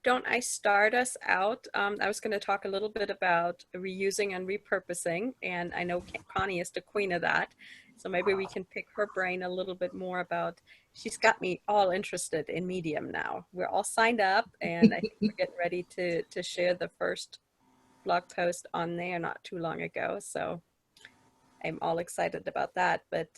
don't I start us out? I was going to talk a little bit about reusing and repurposing, and I know Connie is the queen of that. So maybe we can pick her brain a little bit more about, she's got me all interested in Medium now. We're all signed up, and I think we're getting ready to share the first blog post on there not too long ago. So I'm all excited about that. But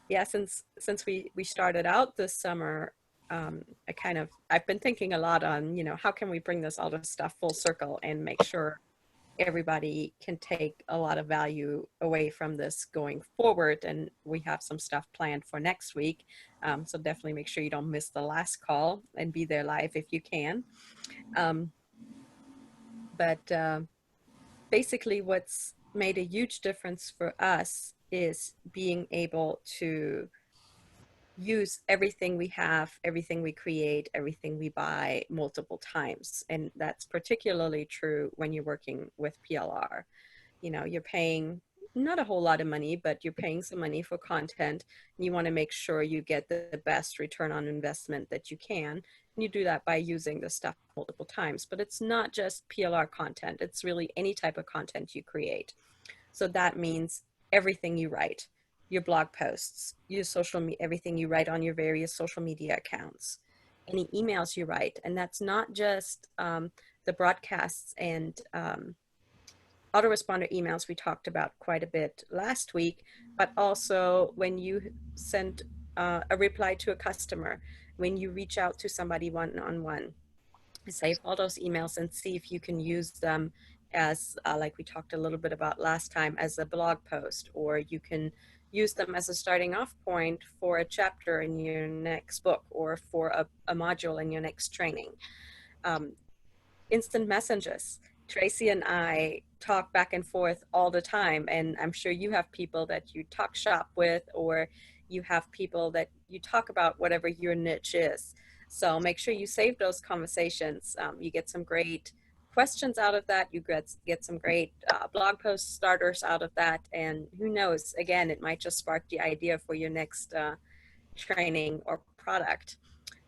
yeah, since we started out this summer, I've been thinking a lot on, how can we bring this all this stuff full circle and make sure everybody can take a lot of value away from this going forward. And we have some stuff planned for next week. So definitely make sure you don't miss the last call and be there live if you can. But basically what's made a huge difference for us is being able to use everything we have, everything we create, everything we buy multiple times. And that's particularly true when you're working with PLR. You're paying not a whole lot of money, but you're paying some money for content. And you want to make sure you get the best return on investment that you can. And you do that by using the stuff multiple times. But it's not just PLR content. It's really any type of content you create. So that means everything you write, your blog posts, your social media, everything you write on your various social media accounts, any emails you write. And that's not just the broadcasts and autoresponder emails we talked about quite a bit last week, but also when you send a reply to a customer, when you reach out to somebody one-on-one. Save all those emails and see if you can use them as, like we talked a little bit about last time, as a blog post, or you can use them as a starting off point for a chapter in your next book or for a module in your next training. Instant messages. Tracy and I talk back and forth all the time, and I'm sure you have people that you talk shop with, or you have people that you talk about whatever your niche is. So make sure you save those conversations. You get some great questions out of that. You get some great blog post starters out of that. And who knows, again, it might just spark the idea for your next training or product.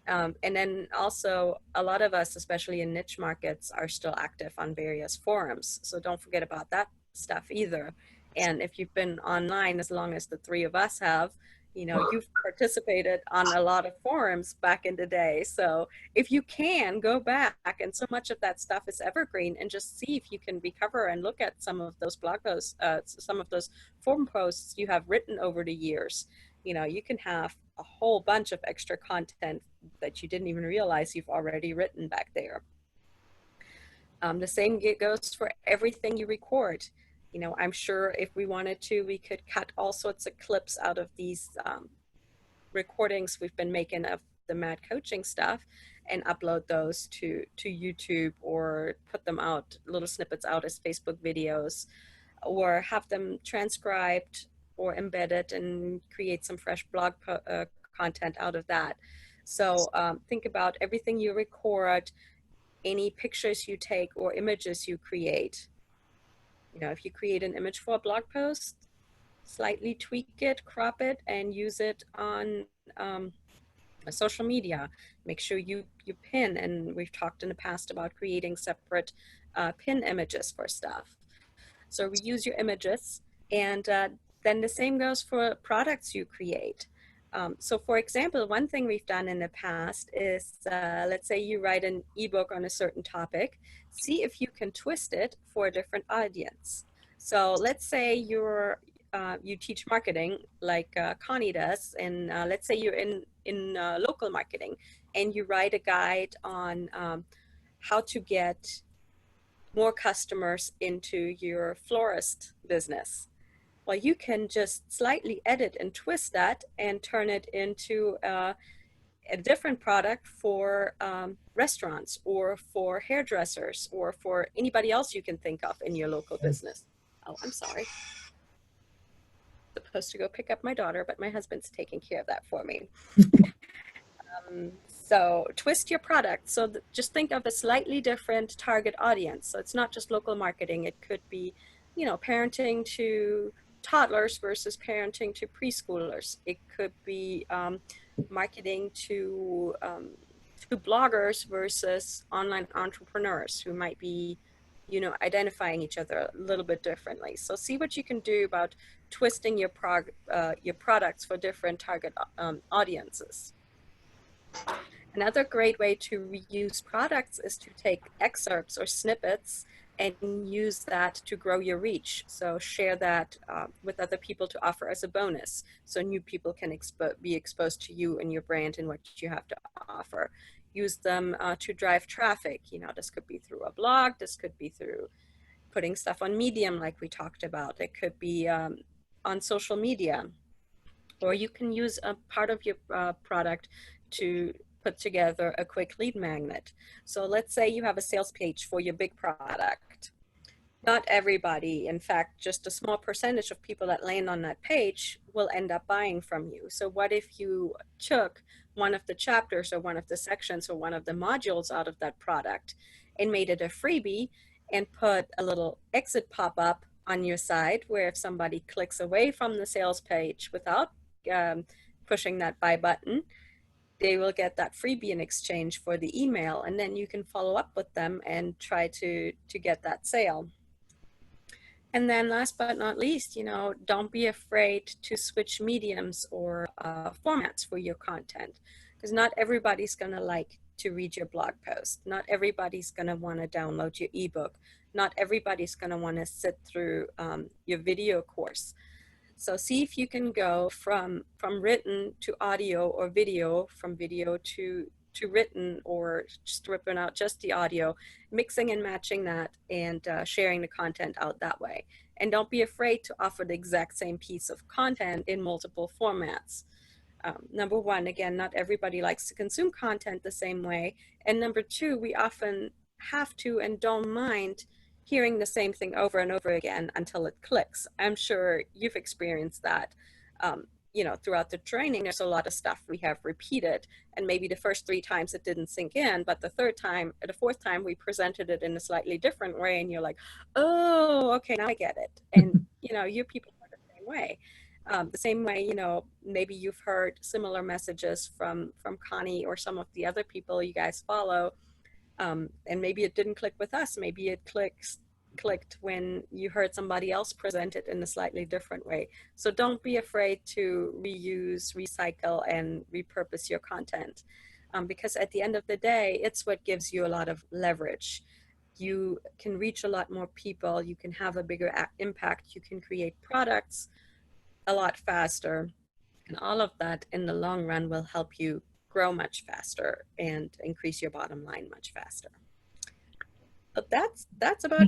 And then also a lot of us, especially in niche markets, are still active on various forums. So don't forget about that stuff either. And if you've been online as long as the three of us have, you've participated on a lot of forums back in the day. So if you can go back, and so much of that stuff is evergreen, and just see if you can recover and look at some of those blog posts, some of those forum posts you have written over the years. You can have a whole bunch of extra content that you didn't even realize you've already written back there. The same goes for everything you record. I'm sure if we wanted to, we could cut all sorts of clips out of these recordings we've been making of the MAD coaching stuff and upload those to YouTube, or put them out, little snippets out as Facebook videos, or have them transcribed or embedded and create some fresh blog content out of that. So think about everything you record, any pictures you take or images you create. If you create an image for a blog post, slightly tweak it, crop it, and use it on social media. Make sure you pin, and we've talked in the past about creating separate pin images for stuff. So reuse your images, and then the same goes for products you create. So for example, one thing we've done in the past is, let's say you write an ebook on a certain topic, see if you can twist it for a different audience. So let's say you teach marketing like Connie does, and let's say you're in local marketing, and you write a guide on how to get more customers into your florist business. Well, you can just slightly edit and twist that and turn it into a different product for restaurants, or for hairdressers, or for anybody else you can think of in your local business. Oh, I'm sorry. Supposed to go pick up my daughter, but my husband's taking care of that for me. So twist your product. So just think of a slightly different target audience. So it's not just local marketing. It could be, parenting to toddlers versus parenting to preschoolers. It could be marketing to to bloggers versus online entrepreneurs who might be, identifying each other a little bit differently. So see what you can do about twisting your products for different target audiences. Another great way to reuse products is to take excerpts or snippets and use that to grow your reach. So share that with other people to offer as a bonus, so new people can be exposed to you and your brand and what you have to offer. Use them to drive traffic. This could be through a blog, this could be through putting stuff on Medium like we talked about. It could be on social media, or you can use a part of your product to put together a quick lead magnet. So let's say you have a sales page for your big product. Not everybody, in fact, just a small percentage of people that land on that page will end up buying from you. So what if you took one of the chapters or one of the sections or one of the modules out of that product and made it a freebie and put a little exit pop-up on your site where if somebody clicks away from the sales page without pushing that buy button, they will get that freebie in exchange for the email, and then you can follow up with them and try to get that sale. And then last but not least, don't be afraid to switch mediums or formats for your content, because not everybody's going to like to read your blog post. Not everybody's going to want to download your ebook. Not everybody's going to want to sit through your video course. So see if you can go from written to audio or video, from video to written, or stripping out just the audio, mixing and matching that, and sharing the content out that way. And don't be afraid to offer the exact same piece of content in multiple formats. Number one, again, not everybody likes to consume content the same way. And number two, we often have to and don't mind hearing the same thing over and over again until it clicks. I'm sure you've experienced that. Throughout the training, there's a lot of stuff we have repeated, and maybe the first 3 times it didn't sink in, but the fourth time we presented it in a slightly different way, and you're like, oh, okay, now I get it. And you people are the same way. The same way, maybe you've heard similar messages from Connie or some of the other people you guys follow. And maybe it didn't click with us. Maybe it clicked when you heard somebody else present it in a slightly different way. So don't be afraid to reuse, recycle, and repurpose your content, because at the end of the day, it's what gives you a lot of leverage. You can reach a lot more people. You can have a bigger impact. You can create products a lot faster. And all of that in the long run will help you grow much faster and increase your bottom line much faster. But that's about